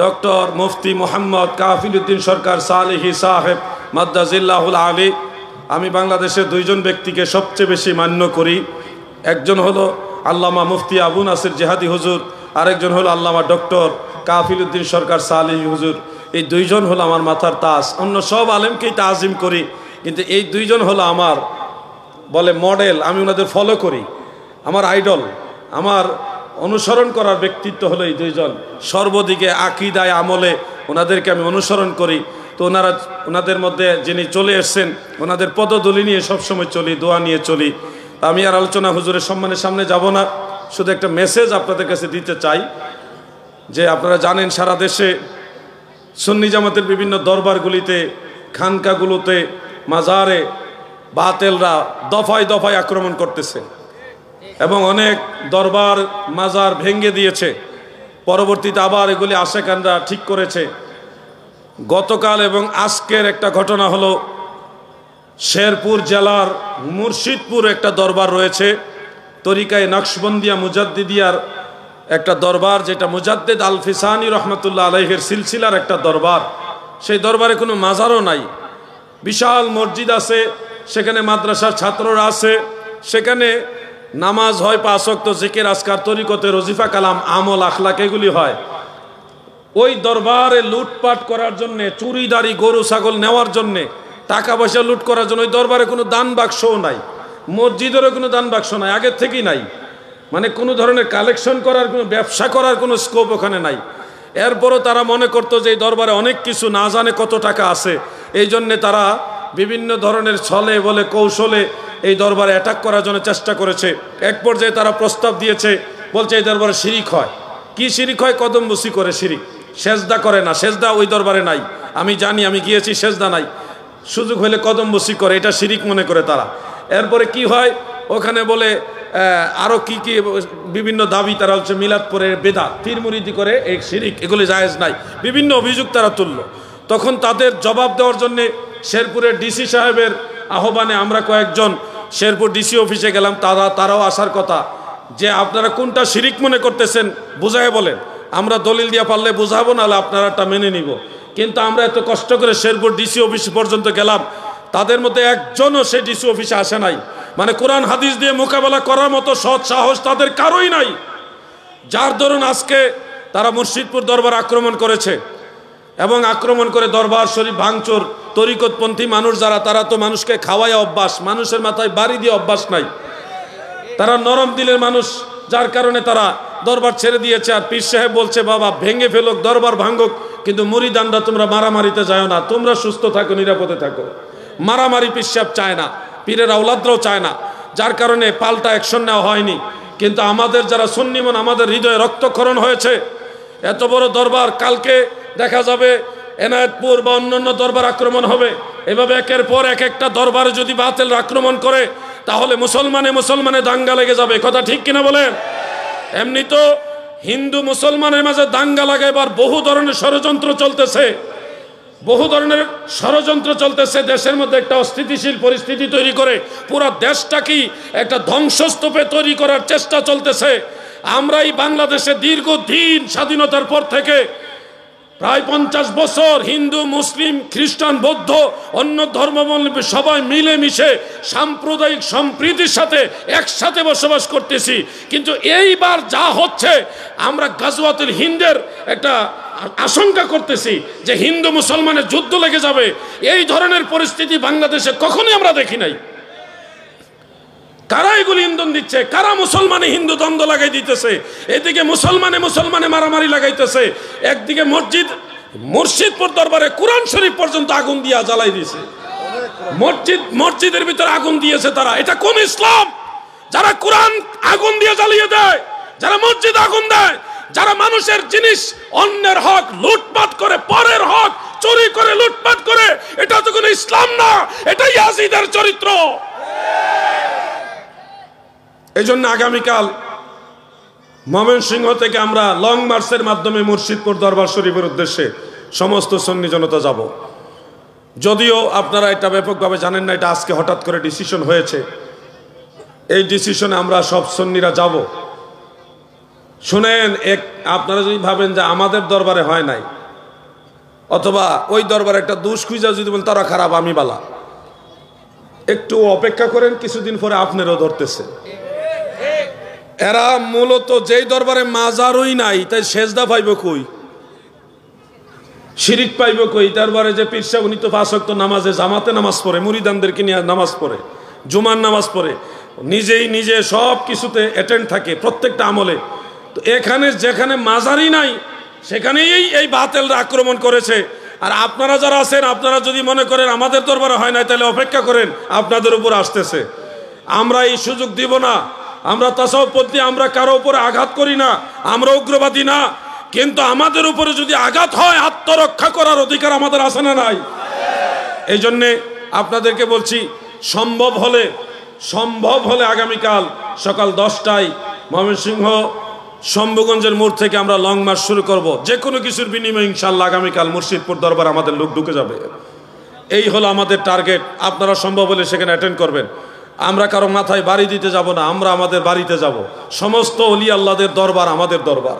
ডক্টর মুফতি মুহাম্মদ কাফিলউদ্দিন সরকার সালেহী সাহেব মাদ্দাজিল্লাহুল আলী। আমি বাংলাদেশের দুইজন ব্যক্তিকে সবচেয়ে বেশি মান্য করি। একজন হলো আল্লামা মুফতি আবু নাসির জেহাদি হুজুর, আরেকজন হলো আল্লামা ডক্টর কাফিলউদ্দিন সরকার সালেহী হুজুর। এই দুইজন হলো আমার মাথার তাজ। অন্য সব আলেমকেই তাজিম করি, কিন্তু এই দুইজন হলো আমার বলে মডেল। আমি ওনাদের ফলো করি, আমার আইডল, আমার অনুসরণ করার ব্যক্তিত্ব হলো এই দুইজন। সর্বদিকে আকীদায় আমলে ওনাদেরকে আমি অনুসরণ করি। তো ওনাদের মধ্যে যিনি চলে এসছেন, ওনাদের পদধূলি নিয়ে সবসময় চলি, দোয়া নিয়ে চলি। আমি আর আলোচনা হুজুরের সম্মানের সামনে যাব না, শুধু একটা মেসেজ আপনাদের কাছে দিতে চাই যে আপনারা জানেন সারা দেশে সুন্নি জামাতের বিভিন্ন দরবারগুলিতে, খানকাগুলোতে, মাজারে বাতেলরা দফায় দফায় আক্রমণ করতেছে এবং অনেক দরবার মাজার ভেঙে দিয়েছে। পরবর্তীতে আবার এগুলি আশেকানরা ঠিক করেছে। গতকাল এবং আজকের একটা ঘটনা হলো, শেরপুর জেলার মুর্শিদপুর একটা দরবার রয়েছে, তরিকায়ে নকশবন্দিয়া মুজাদ্দিদিয়ার একটা দরবার, যেটা মুজাদ্দিদ আল ফিসানি রহমতুল্লাহ আলাইহির সিলসিলার একটা দরবার। সেই দরবারে কোনো মাজারও নাই, বিশাল মসজিদ আছে, সেখানে মাদ্রাসার ছাত্ররা আছে, সেখানে নামাজ হয়, 5 ওয়াক্ত জিকির আজকার, তরিকতে রজিফা কালাম, আমল আখলাক এগুলি হয়। ওই দরবারে লুটপাট করার জন্যে, চুরিদারি গরু ছাগল নেওয়ার জন্যে, টাকা পয়সা লুট করার জন্য ওই দরবারে কোনো দান বাক্সও নাই, মসজিদেরও কোনো দান বাক্স নাই, আগের থেকেই নাই। মানে কোনো ধরনের কালেকশন করার, কোনো ব্যবসা করার কোনো স্কোপ ওখানে নাই। এরপরও তারা মনে করতো যে এই দরবারে অনেক কিছু, না জানে কত টাকা আছে, এই জন্যে তারা বিভিন্ন ধরনের ছলে বলে কৌশলে এই দরবারে অ্যাটাক করার জন্য চেষ্টা করেছে। এক পর্যায়ে তারা প্রস্তাব দিয়েছে, বলছে এই দরবারে শিরিক হয়। কি শিরিক হয়? কদম বসি করে শিরিক, সেজদা করে না, সেজদা ওই দরবারে নাই, আমি জানি, আমি গিয়েছি, সেজদা নাই, সুযোগ হলে কদম বসি করে, এটা শিরিক মনে করে তারা। এরপরে কি হয় ওখানে বলে আরও কি কি বিভিন্ন দাবি তারা হচ্ছে, মিলাদ পরে বেদাত, পীর মুরিদি করে এই শিরিক, এগুলি জায়েজ নাই, বিভিন্ন অভিযোগ তারা তুলল। তখন তাদের জবাব দেওয়ার জন্যে শেরপুরের ডিসি সাহেবের আহ্বানে আমরা কয়েকজন শেরপুর ডিসি অফিসে গেলাম। তারাও আসার কথা, যে আপনারা কোনটা শিরিক মনে করতেছেন বুঝায় বলেন, আমরা দলিল দিয়ে পারলে বুঝাবো, নাহলে আপনারাটা মেনে নিব। কিন্তু আমরা এত কষ্ট করে শেরপুর ডিসি অফিস পর্যন্ত গেলাম, তাদের মধ্যে একজনও সেই ডিসি অফিসে আসে নাই। মানে কোরআন হাদিস দিয়ে মোকাবেলা করার মতো সৎ সাহস তাদের কারোই নাই। যার দরুন আজকে তারা মুর্শিদপুর দরবার আক্রমণ করেছে এবং আক্রমণ করে দরবার শরীফ ভাঙচুর। তরিকতপন্থী মানুষ যারা, তারা তো মানুষকে খাওয়ায় অভ্যাস, মানুষের মাথায় বাড়ি দিয়ে অভ্যাস নাই, তারা নরম দিলের মানুষ, যার কারণে তারা দরবার ছেড়ে দিয়েছে। আর পীর সাহেব বলছে, বাবা ভেঙে ফেলুক, দরবার ভাঙুক, কিন্তু মুরিদানরা তোমরা মারামারিতে যাও না, তোমরা সুস্থ থাকো, নিরাপদে থাকো। মারামারি পীর সাহেব চায় না, পীরের আওলাদরাও চায় না, যার কারণে পাল্টা অ্যাকশন নেওয়া হয়নি। কিন্তু আমাদের যারা সুন্নিমন, আমাদের হৃদয়ে রক্তক্ষরণ হয়েছে। এত বড় দরবার, কালকে দেখা যাবে এনায়েতপুর বা অন্যান্য দরবার আক্রমণ হবে। এভাবে একের পর এক একটা দরবারে যদি বাতিল আক্রমণ করে, তাহলে মুসলমানে দাঙ্গা লেগে যাবে। কথা ঠিক কিনা বলেন? এমনি তো হিন্দু মুসলমানের মাঝে দাঙ্গা লাগাইবার বহু ধরনের ষড়যন্ত্র চলতেছে, বহু ধরনের ষড়যন্ত্র চলতেছে। দেশের মধ্যে একটা অস্থিতিশীল পরিস্থিতি তৈরি করে পুরো দেশটাকেই একটা ধ্বংসস্তূপে তৈরি করার চেষ্টা চলতেছে। আমরাই বাংলাদেশে দীর্ঘদিন স্বাধীনতার পর থেকে প্রায় 50 বছর হিন্দু, মুসলিম, খ্রিস্টান, বৌদ্ধ, অন্য ধর্মাবলম্বী সবাই মিলেমিশে সাম্প্রদায়িক সম্প্রীতির সাথে একসাথে বসবাস করতেছি। কিন্তু এইবার যা হচ্ছে, আমরা গাজওয়াতুল হিন্দের একটা আশঙ্কা করতেছি যে হিন্দু মুসলমানের যুদ্ধ লেগে যাবে। এই ধরনের পরিস্থিতি বাংলাদেশে কখনোই আমরা দেখি নাই। কারা এগুলি ইন্ধন দিচ্ছে? কারা মুসলমানে হিন্দু দ্বন্দ্ব লাগাই দিতেছে? এদিকে মুসলমানে মারামারি লাগাইতেছে, একদিকে মুর্শিদপুর দরবারে কোরআন শরীফ পর্যন্ত আগুন দিয়া জ্বালাই দিয়েছে, মসজিদের ভিতরে আগুন দিয়েছে তারা। এটা কোন ইসলাম? যারা কোরআন আগুন দিয়ে জ্বালিয়ে দেয়, যারা মসজিদ আগুন দেয়, যারা মানুষের জিনিস অন্যের হক লুটপাট করে, পরের হক চুরি করে লুটপাট করে, এটা তো কোনো ইসলাম না, এটা ইয়াজিদের চরিত্র। এই জন্য আগামীকাল ময়মনসিংহ থেকে আমরা লং মার্চের মাধ্যমে মুর্শিদপুর দরবার শরীফের উদ্দেশ্যে সমস্ত সুন্নি জনতা যাব। যদিও আপনারা এটা ব্যাপকভাবে জানেন না, এটা আজকে হঠাৎ করে ডিসিশন হয়েছে। এই ডিসিশনে আমরা সব সুন্নিরা যাব। শুনেন, আপনারা যদি ভাবেন যে আমাদের দরবারে হয় নাই, অথবা ওই দরবারে একটা দোষ খুঁজা যদি বলেন তারা খারাপ, আমি বালা, একটু অপেক্ষা করেন, কিছুদিন পরে আপনারও ধরতেছে। এরা মূলত যেই দরবারে মাজারই নাই, তাই সেজদা পাইব কই, শিরিক পাইব কই? দরবারে যে পীর সাহেব, উনি তো 5 ওয়াক্ত নামাজে জামাতে নামাজ পড়ে, মুরিদানদেরকে নিয়ে নামাজ পড়ে, জুমার নামাজ পড়ে, নিজে সব কিছুতে অ্যাটেন্ড থাকে, প্রত্যেকটা আমলে। তো এখানে যেখানে মাজারই নাই, সেখানেই এই বাতিলরা আক্রমণ করেছে। আর আপনারা যারা আছেন, আপনারা যদি মনে করেন আমাদের দরবারে হয় নাই, তাহলে অপেক্ষা করেন, আপনাদের উপর আসতেছে। আমরা এই সুযোগ দিব না। আমরা তাসাউফপন্থী, আমরা কারো উপরে আঘাত করি না, আমরা উগ্রবাদী না, কিন্তু আমাদের উপরে যদি আঘাত হয় আত্মরক্ষা করার অধিকার আমাদের আছে না নাই? এই জন্যে আপনাদেরকে বলছি, সম্ভব হলে আগামীকাল সকাল 10টায় ময়মনসিংহ শম্ভুগঞ্জের মোড় থেকে আমরা লং মার্চ শুরু করব। যে কোনো কিছুর বিনিময়ে ইনশাআল্লাহ আগামীকাল মুর্শিদপুর দরবার আমাদের লোক ঢুকে যাবে। এই হলো আমাদের টার্গেট। আপনারা সম্ভব হলে সেখানে অ্যাটেন্ড করবেন। আমরা কারো মাথায় বাড়ি দিতে যাব না, আমরা আমাদের বাড়িতে যাব। সমস্ত ওলি আল্লাহদের দরবার আমাদের দরবার,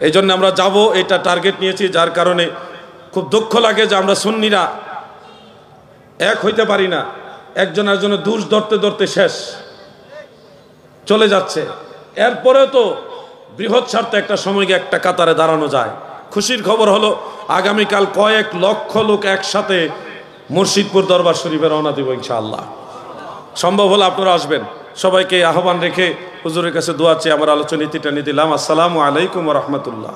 এই জন্য আমরা যাব, এটা টার্গেট নিয়েছি। যার কারণে খুব দুঃখ লাগে যে আমরা সুন্নিরা এক হইতে পারি না, একজন একজনের দুষ ধরতে শেষ চলে যাচ্ছে। এরপরেও তো বৃহৎ স্বার্থে একটা সময় গিয়ে একটা কাতারে দাঁড়ানো যায়। খুশির খবর হলো আগামীকাল কয়েক লক্ষ লোক একসাথে মুর্শিদপুর দরবার শরীফে রওনা দিব ইনশাআল্লাহ। সম্ভব হলে আপনারা আসবেন। সবাইকে আহ্বান রেখে হুজুরের কাছে দোয়া চেয়ে আমার আলোচনা ইতিটা নিয়ে দিলাম। আসসালামু আলাইকুম ওয়া রাহমাতুল্লাহ।